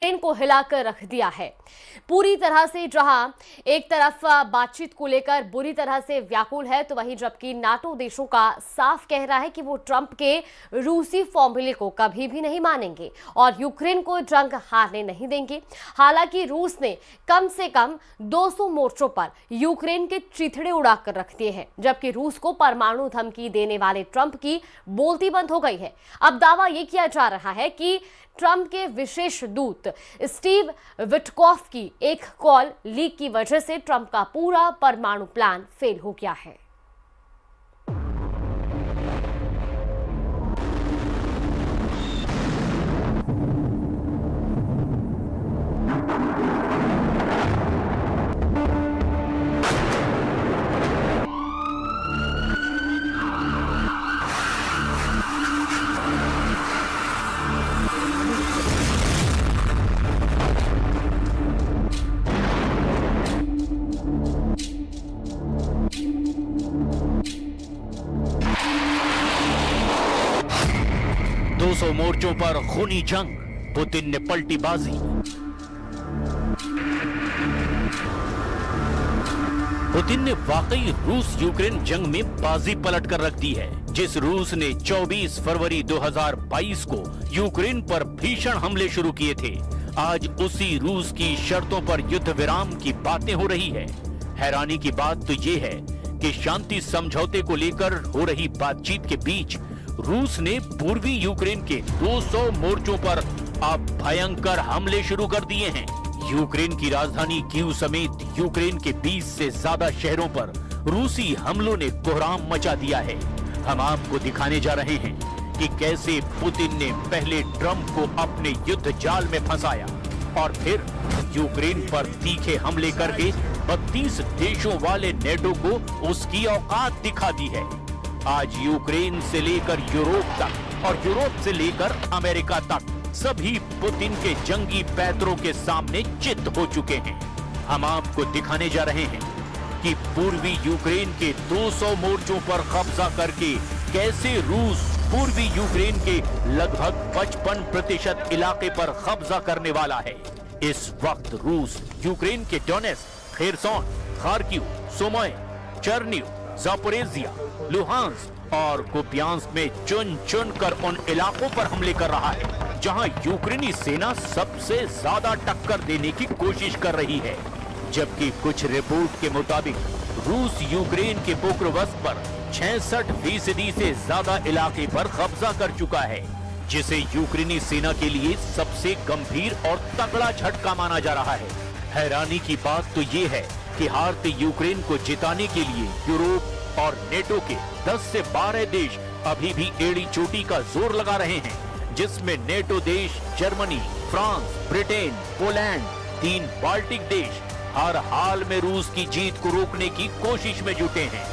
Train को हिलाकर रख दिया है पूरी तरह से। जहां एक तरफ बातचीत को लेकर बुरी तरह से व्याकुल है, तो वहीं जबकि नाटो देशों का साफ कह रहा है कि वो ट्रंप के रूसी फॉर्मूले को कभी भी नहीं मानेंगे और यूक्रेन को जंग हारने नहीं देंगे। हालांकि रूस ने कम से कम 200 मोर्चों पर यूक्रेन के चिथड़े उड़ाकर रख दिए हैं, जबकि रूस को परमाणु धमकी देने वाले ट्रंप की बोलती बंद हो गई है। अब दावा यह किया जा रहा है कि ट्रंप के विशेष दूत स्टीव विटकॉफ की एक कॉल लीक की वजह से ट्रंप का पूरा परमाणु प्लान फेल हो गया है। 200 मोर्चों पर खूनी जंग, पुतिन ने पलटी बाजी। पुतिन ने वाकई रूस यूक्रेन जंग में बाजी पलट कर रख दी है। जिस रूस ने 24 फरवरी 2022 को यूक्रेन पर भीषण हमले शुरू किए थे, आज उसी रूस की शर्तों पर युद्ध विराम की बातें हो रही है। हैरानी की बात तो ये है कि शांति समझौते को लेकर हो रही बातचीत के बीच रूस ने पूर्वी यूक्रेन के 200 मोर्चों पर अब भयंकर हमले शुरू कर दिए हैं। यूक्रेन की राजधानी कीव समेत यूक्रेन के 20 से ज्यादा शहरों पर रूसी हमलों ने कोहराम मचा दिया है। हम आपको दिखाने जा रहे हैं कि कैसे पुतिन ने पहले ट्रंप को अपने युद्ध जाल में फंसाया और फिर यूक्रेन पर तीखे हमले करके 32 देशों वाले नेटो को उसकी औकात दिखा दी है। आज यूक्रेन से लेकर यूरोप तक और यूरोप से लेकर अमेरिका तक सभी पुतिन के जंगी पैतरों के सामने चित हो चुके हैं। हम आपको दिखाने जा रहे हैं कि पूर्वी यूक्रेन के 200 मोर्चों पर कब्जा करके कैसे रूस पूर्वी यूक्रेन के लगभग 55% इलाके पर कब्जा करने वाला है। इस वक्त रूस यूक्रेन के Donetsk, Kherson, Kharkiv, Sumy, Chernihiv, Zaporizhzhia, Luhansk और कुपियांस्क में चुन चुन कर उन इलाकों पर हमले कर रहा है जहां यूक्रेनी सेना सबसे ज्यादा टक्कर देने की कोशिश कर रही है। जबकि कुछ रिपोर्ट के मुताबिक रूस यूक्रेन के पोक्रोवस्क पर 66% से ज्यादा इलाके पर कब्जा कर चुका है, जिसे यूक्रेनी सेना के लिए सबसे गंभीर और तगड़ा झटका माना जा रहा है। हैरानी की बात तो ये है कि हारते यूक्रेन को जिताने के लिए यूरोप और नेटो के 10 से 12 देश अभी भी एड़ी चोटी का जोर लगा रहे हैं, जिसमें नेटो देश Germany, France, Britain, Poland, 3 Baltic देश हर हाल में रूस की जीत को रोकने की कोशिश में जुटे हैं।